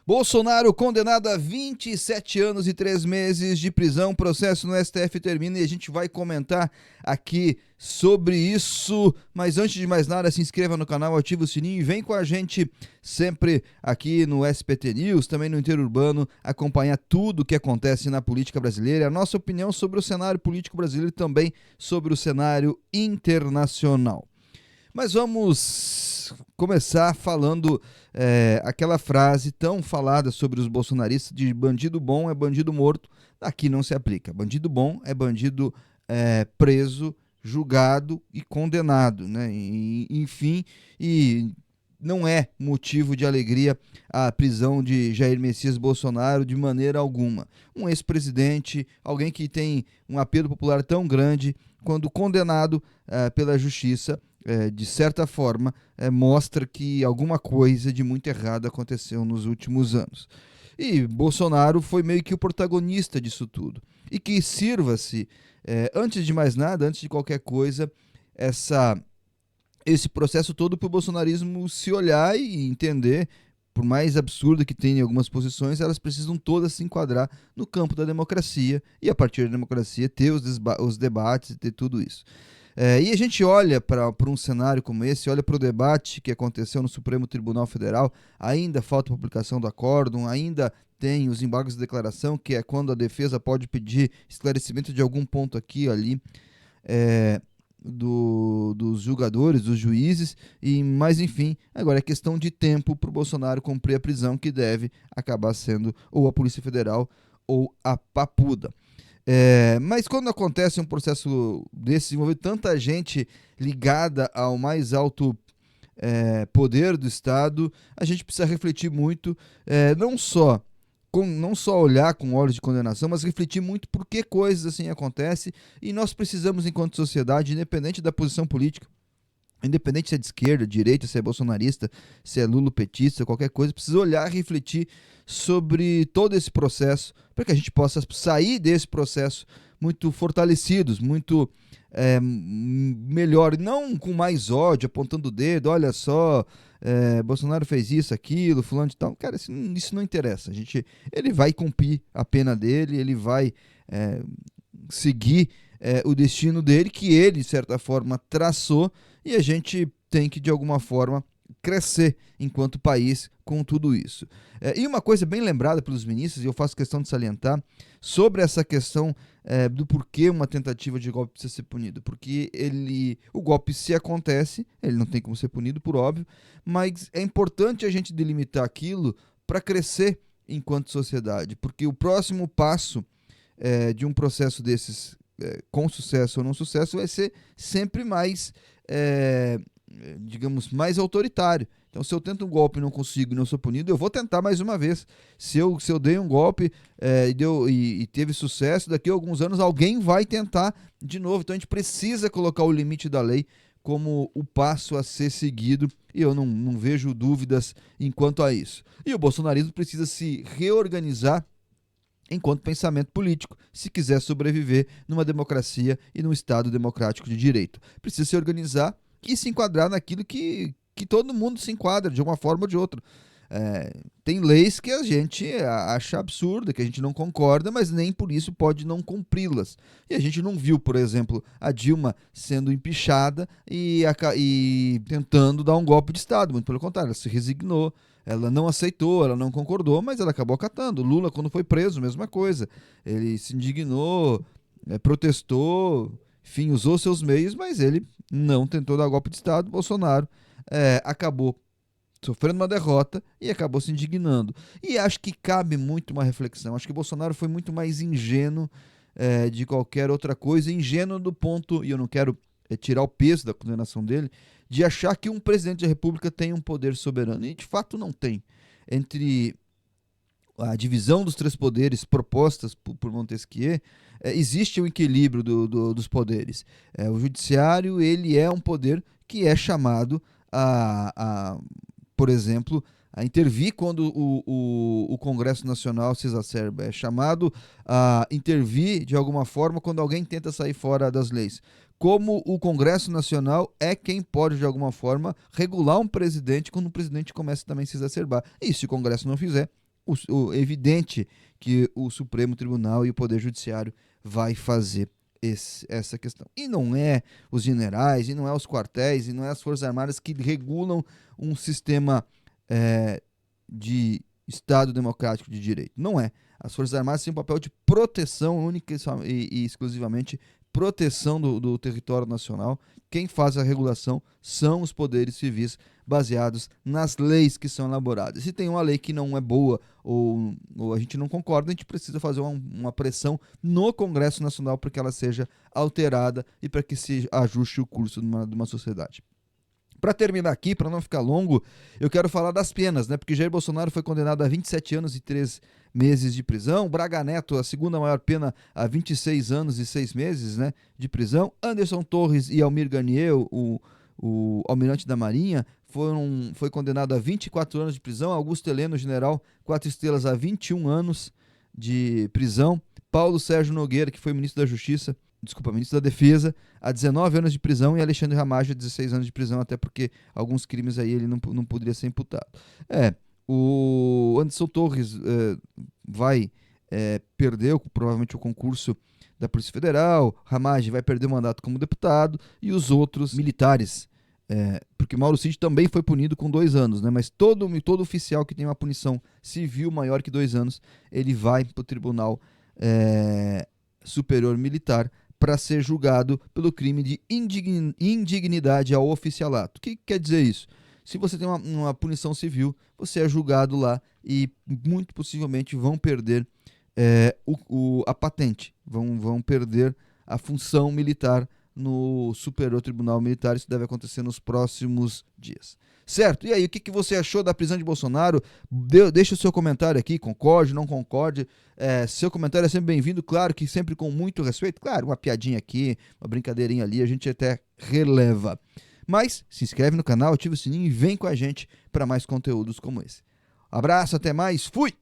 Bolsonaro condenado a 27 anos e 3 meses de prisão, processo no STF termina e a gente vai comentar aqui sobre isso. Mas antes de mais nada, se inscreva no canal, ativa o sininho e vem com a gente sempre aqui no SPT News, também no Interurbano, acompanhar tudo o que acontece na política brasileira, a nossa opinião sobre o cenário político brasileiro e também sobre o cenário internacional. Mas vamos começar falando aquela frase tão falada sobre os bolsonaristas de bandido bom é bandido morto. Aqui não se aplica. Bandido bom é bandido preso, julgado e condenado, né? Enfim, e não é motivo de alegria a prisão de Jair Messias Bolsonaro de maneira alguma. Um ex-presidente, alguém que tem um apelo popular tão grande, quando condenado pela justiça, de certa forma, mostra que alguma coisa de muito errado aconteceu nos últimos anos. E Bolsonaro foi meio que o protagonista disso tudo. E que sirva-se, antes de mais nada, antes de qualquer coisa, esse processo todo para o bolsonarismo se olhar e entender, por mais absurdo que tenham algumas posições, elas precisam todas se enquadrar no campo da democracia e, a partir da democracia, ter os debates e ter tudo isso. E a gente olha para um cenário como esse, olha para o debate que aconteceu no Supremo Tribunal Federal, ainda falta a publicação do acórdão, ainda tem os embargos de declaração, que é quando a defesa pode pedir esclarecimento de algum ponto aqui ou ali dos julgadores, dos juízes, mas enfim, agora é questão de tempo para o Bolsonaro cumprir a prisão, que deve acabar sendo ou a Polícia Federal ou a Papuda. Mas quando acontece um processo desse, envolvendo tanta gente ligada ao mais alto poder do Estado, a gente precisa refletir muito, não só olhar com olhos de condenação, mas refletir muito por que coisas assim acontecem, e nós precisamos, enquanto sociedade, independente da posição política, independente se é de esquerda, direita, se é bolsonarista, se é lulopetista, qualquer coisa, precisa olhar e refletir sobre todo esse processo, para que a gente possa sair desse processo muito fortalecidos, muito melhor, não com mais ódio, apontando o dedo, olha só, Bolsonaro fez isso, aquilo, fulano de tal. Cara, isso não interessa. Ele vai cumprir a pena dele, ele vai seguir o destino dele, que ele, de certa forma, traçou, e a gente tem que, de alguma forma, crescer enquanto país com tudo isso. E uma coisa bem lembrada pelos ministros, e eu faço questão de salientar, sobre essa questão do porquê uma tentativa de golpe precisa ser punido. Porque o golpe, se acontece, ele não tem como ser punido, por óbvio, mas é importante a gente delimitar aquilo para crescer enquanto sociedade. Porque o próximo passo de um processo desses, com sucesso ou não sucesso, vai ser sempre mais digamos, mais autoritário. Então, se eu tento um golpe e não consigo e não sou punido, eu vou tentar mais uma vez. Se eu dei um golpe e teve sucesso, daqui a alguns anos alguém vai tentar de novo. Então, a gente precisa colocar o limite da lei como o passo a ser seguido, e eu não vejo dúvidas enquanto a isso. E o bolsonarismo precisa se reorganizar enquanto pensamento político, se quiser sobreviver numa democracia e num Estado democrático de direito. Precisa se organizar e se enquadrar naquilo que todo mundo se enquadra, de uma forma ou de outra. Tem leis que a gente acha absurda, que a gente não concorda, mas nem por isso pode não cumpri-las. E a gente não viu, por exemplo, a Dilma sendo empichada e tentando dar um golpe de Estado. Muito pelo contrário, ela se resignou, ela não aceitou, ela não concordou, mas ela acabou acatando. Lula, quando foi preso, mesma coisa. Ele se indignou, protestou, enfim, usou seus meios, mas ele não tentou dar golpe de Estado. Bolsonaro acabou sofrendo uma derrota e acabou se indignando. E acho que cabe muito uma reflexão. Acho que Bolsonaro foi muito mais ingênuo de qualquer outra coisa. Ingênuo do ponto, e eu não quero tirar o peso da condenação dele, de achar que um presidente da República tem um poder soberano. E de fato não tem. Entre a divisão dos três poderes propostas por Montesquieu, existe um equilíbrio dos poderes. O judiciário, ele é um poder que é chamado por exemplo, a intervir quando o Congresso Nacional se exacerba. É chamado a intervir de alguma forma quando alguém tenta sair fora das leis. Como o Congresso Nacional é quem pode, de alguma forma, regular um presidente quando o presidente começa também a se exacerbar. E se o Congresso não fizer, evidente que o Supremo Tribunal e o Poder Judiciário vai fazer essa questão. E não é os generais, e não é os quartéis, e não é as Forças Armadas que regulam um sistema de Estado democrático de direito. Não é. As Forças Armadas têm um papel de proteção única e exclusivamente proteção do território nacional. Quem faz a regulação são os poderes civis baseados nas leis que são elaboradas. Se tem uma lei que não é boa ou a gente não concorda, a gente precisa fazer uma pressão no Congresso Nacional para que ela seja alterada e para que se ajuste o curso de uma sociedade. Para terminar aqui, para não ficar longo, eu quero falar das penas, né? Porque Jair Bolsonaro foi condenado a 27 anos e 3 meses de prisão. Braga Neto, a segunda maior pena, a 26 anos e 6 meses, né, de prisão. Anderson Torres e Almir Garnier, o almirante da Marinha, foi condenado a 24 anos de prisão. Augusto Heleno, general 4 estrelas, a 21 anos de prisão. Paulo Sérgio Nogueira, que foi ministro da Defesa, a 19 anos de prisão, e Alexandre Ramagem a 16 anos de prisão, até porque alguns crimes aí ele não poderia ser imputado. O Anderson Torres vai perder provavelmente o concurso da Polícia Federal, Ramagem vai perder o mandato como deputado, e os outros militares, porque Mauro Cid também foi punido com 2 anos, né? Mas todo oficial que tem uma punição civil maior que 2 anos, ele vai para o Tribunal Superior Militar para ser julgado pelo crime de indignidade ao oficialato. O que quer dizer isso? Se você tem uma punição civil, você é julgado lá e muito possivelmente vão perder a patente, vão perder a função militar no Superior Tribunal Militar. Isso deve acontecer nos próximos dias. Certo? E aí, o que você achou da prisão de Bolsonaro? Deixa o seu comentário aqui, concorde, não concorde. Seu comentário é sempre bem-vindo, claro que sempre com muito respeito. Claro, uma piadinha aqui, uma brincadeirinha ali, a gente até releva. Mas se inscreve no canal, ativa o sininho e vem com a gente para mais conteúdos como esse. Abraço, até mais, fui!